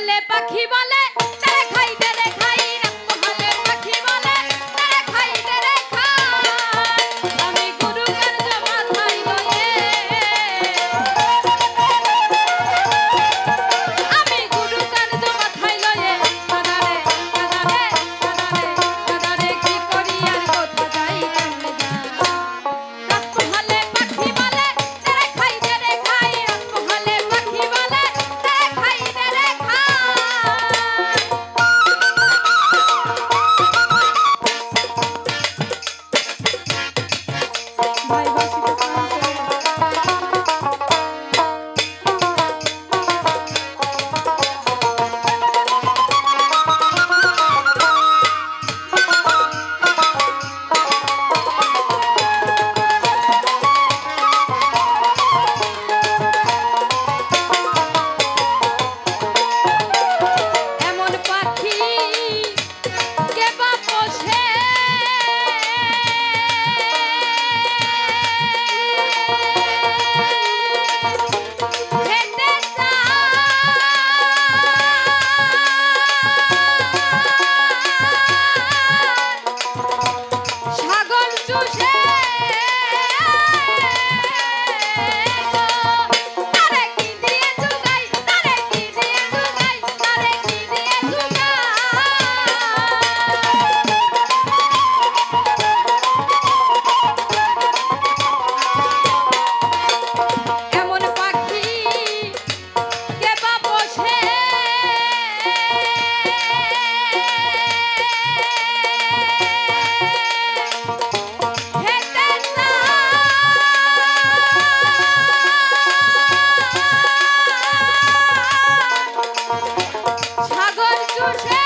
হলে পাখি বলে তেরে খাই তেরে খাই, রক্ত হলে পাখি বলে তেরে খাই তেরে খাই। আমি গুরু কার্য মাথায় লয়ে, আমি গুরু কার্য মাথায় লয়ে দাদারে দাদারে দাদারে দাদারে কি করি আর কোথা যাই কেমনে যাই। রক্ত হলে পাখি বলে তেরে খাই তেরে খাই, রক্ত হলে পাখি বলে তেরে খাই তেরে খাই। ভাই বাসিতে এমন পাখি কে বা পোষে, হেঁটে যায় সাগর চুষে, তারে কি দিয়ে জুগাই, তারে কি দিয়ে জুগাই, তারে কি দিয়ে জুগাই। এমন পাখি কে বা পোষে, হেঁটে যায় সাগর চুষে।